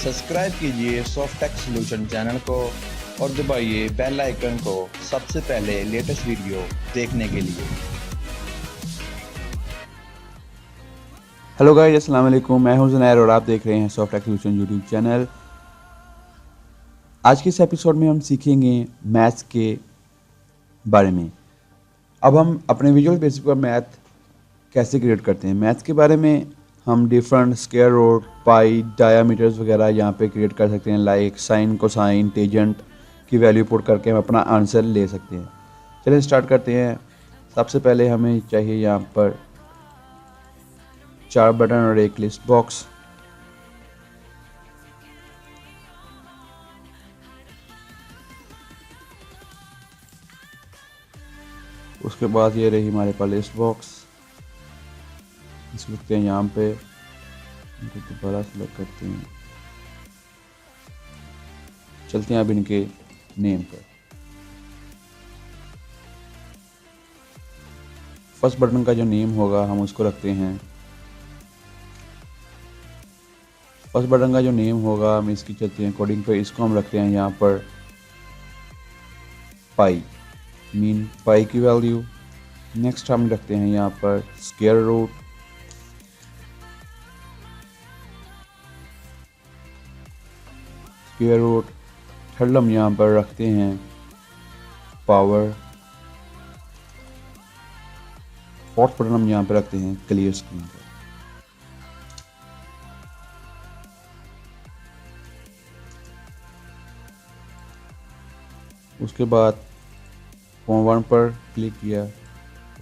Subscribe कीजिए Softech solution channel को और दबाइए बेल आइकन को सबसे पहले लेटेस्ट वीडियो देखने के लिए। हेलो गाइस, अस्सलाम वालेकुम। मैं हूं जुनैर और आप देख रहे हैं सॉफ्टेक सॉल्यूशन यूट्यूब चैनल। आज के इस एपिसोड में हम सीखेंगे मैथ्स के बारे में। अब हम अपने विजुअल बेसिक पर मैथ कैसे क्रिएट करते हैं। मैथ्स के बारे में हम डिफरेंट स्क्वायर रूट, पाई, डायामीटर्स वगैरह यहाँ पे क्रिएट कर सकते हैं, लाइक साइन, कोसाइन, टेजेंट की वैल्यू पुट करके हम अपना आंसर ले सकते हैं। चलिए स्टार्ट करते हैं। सबसे पहले हमें चाहिए यहाँ पर 4 बटन और एक लिस्ट बॉक्स। उसके बाद ये रही हमारे पास लिस्ट बॉक्स। इसको लिखते हैं यहाँ पे, इनको दोबारा सेलेक्ट करते हैं। चलते हैं अब इनके नेम पर। फर्स्ट बटन का जो नेम होगा हम उसको रखते हैं। फर्स्ट बटन का जो नेम होगा हम इसकी चलते हैं कोडिंग पे, इसको हम रखते हैं यहाँ पर पाई, मीन पाई की वैल्यू। नेक्स्ट हम रखते हैं यहाँ पर square root, square root. Third हम यहाँ पर रखते हैं पावर। फोर्थ बटन हम यहाँ पर रखते हैं क्लियर स्क्रीन पर। उसके बाद फॉर्म 1 पर क्लिक किया।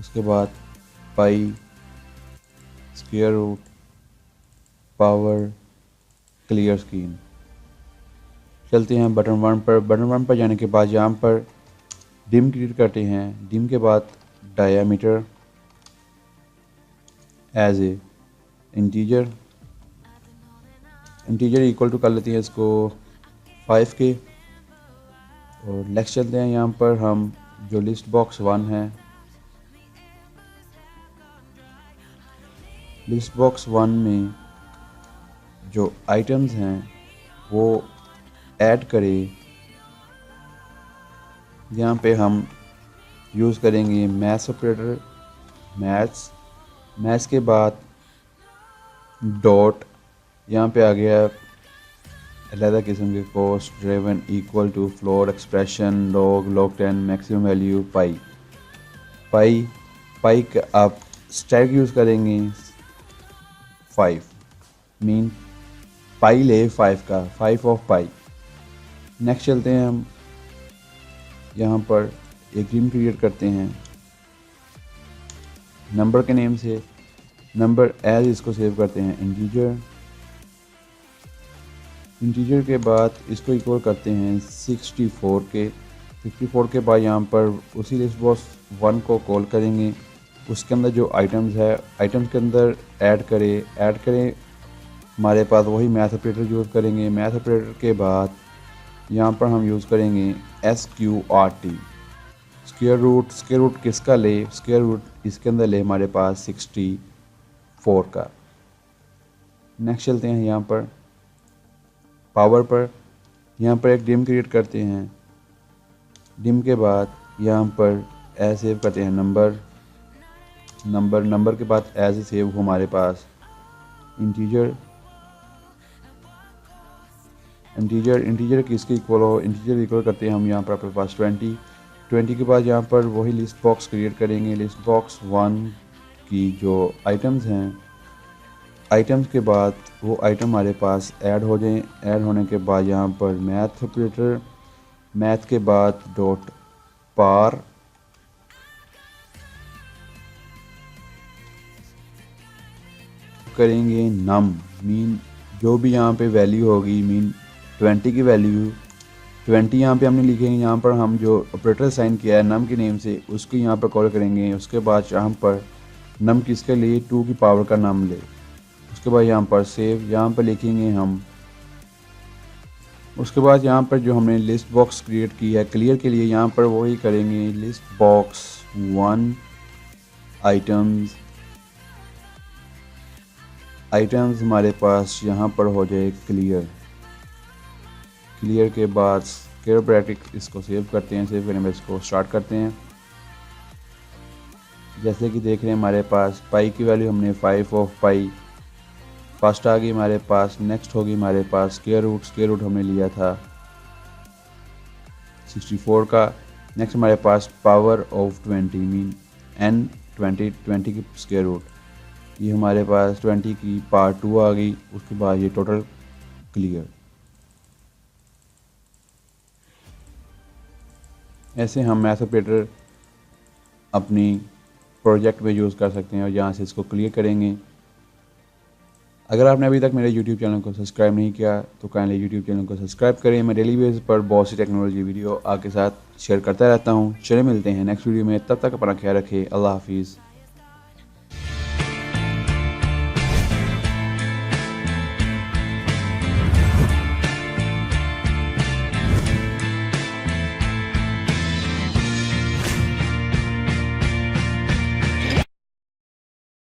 उसके बाद pi, square root, power, clear screen. चलते हैं बटन 1 पर। बटन 1 पर जाने के बाद यहाँ पर डिम क्रिएट करते हैं। डिम के बाद diameter as a integer equal to कर लेते हैं इसको 5 के। और नेक्स्ट चलते हैं यहाँ पर हम जो लिस्ट बॉक्स 1 है, लिस्ट बॉक्स 1 में जो आइटम्स हैं वो ऐड करें। यहाँ पे हम यूज़ करेंगे मैथ्स ऑपरेटर, मैथ्स के बाद डॉट। यहाँ पे आ गया अलग किस्म के cost driven equal to floor expression log 10 maximum value pi का आप स्टैक यूज़ करेंगे 5, मीन पाई ले 5 का, 5 ऑफ पाई। नेक्स्ट चलते हैं हम यहाँ पर एक डिम क्रिएट करते हैं नंबर के नेम से। नंबर एज इसको सेव करते हैं इंटीजर के बाद इसको इक्वल करते हैं 64 के। 64 के बाद यहाँ पर उसी लिस्ट बॉक्स 1 को कॉल करेंगे। उसके अंदर जो आइटम्स है, आइटम्स के अंदर ऐड करें हमारे पास वही मैथ ऑपरेटर यूज़ करेंगे। मैथ ऑपरेटर के बाद यहाँ पर हम यूज़ करेंगे SQRT, स्क्वायर रूट किसका ले, स्क्वायर रूट इसके अंदर ले हमारे पास 64 का। नेक्स्ट चलते हैं यहाँ पर पावर पर। यहाँ पर एक डिम क्रिएट करते हैं। डिम के बाद यहाँ पर एज सेव करते हैं नंबर के बाद एज सेव हो हमारे पास इंटीजर किसके इक्वल हो, इंटीजर इक्वल करते हैं हम यहाँ पर अपने पास 20 के बाद यहाँ पर वही लिस्ट बॉक्स क्रिएट करेंगे। लिस्ट बॉक्स 1 की जो आइटम्स हैं, आइटम्स के बाद वो आइटम हमारे पास ऐड हो जाएं। ऐड होने के बाद यहाँ पर मैथ ऑपरेटर, मैथ के बाद डॉट पार, करेंगे नम, मीन जो भी यहाँ पे वैल्यू होगी, मीन 20 की वैल्यू 20 यहाँ पे हमने लिखेंगे। यहाँ पर हम जो ऑपरेटर साइन किया है नम के नेम से उसको यहाँ पर कॉल करेंगे। उसके बाद यहाँ पर नम किसके लिए, 2 की पावर का नाम ले। उसके बाद यहाँ पर सेव, यहाँ पर लिखेंगे हम। उसके बाद यहाँ पर जो हमने लिस्ट बॉक्स क्रिएट की है क्लियर के लिए, यहाँ पर वही करेंगे लिस्ट बॉक्स 1 आइटम्स हमारे पास यहाँ पर हो जाए क्लियर। क्लियर के बाद स्क्वायर ब्रैकेट इसको सेव करते हैं। सेव करने में इसको स्टार्ट करते हैं। जैसे कि देख रहे हैं हमारे पास पाई की वैल्यू हमने 5 ऑफ पाई फर्स्ट आ गई हमारे पास। नेक्स्ट होगी हमारे पास स्क्वायर रूट हमने लिया था 64 का। नेक्स्ट हमारे पास पावर ऑफ 20 मीन n 20 की स्क्वायर रूट, ये हमारे पास 20 की पार्ट 2 आ गई। उसके बाद ये टोटल क्लियर। ऐसे हम मैथ ऑपरेटर अपनी प्रोजेक्ट में यूज़ कर सकते हैं और यहाँ से इसको क्लियर करेंगे। अगर आपने अभी तक मेरे YouTube चैनल को सब्सक्राइब नहीं किया तो काइंडली YouTube चैनल को सब्सक्राइब करें। मैं डेली बेस पर बहुत सी टेक्नोलॉजी वीडियो आपके साथ शेयर करता रहता हूँ। चलिए मिलते हैं नेक्स्ट वीडियो में, तब तक अपना ख्याल रखें। अल्लाह हाफिज़।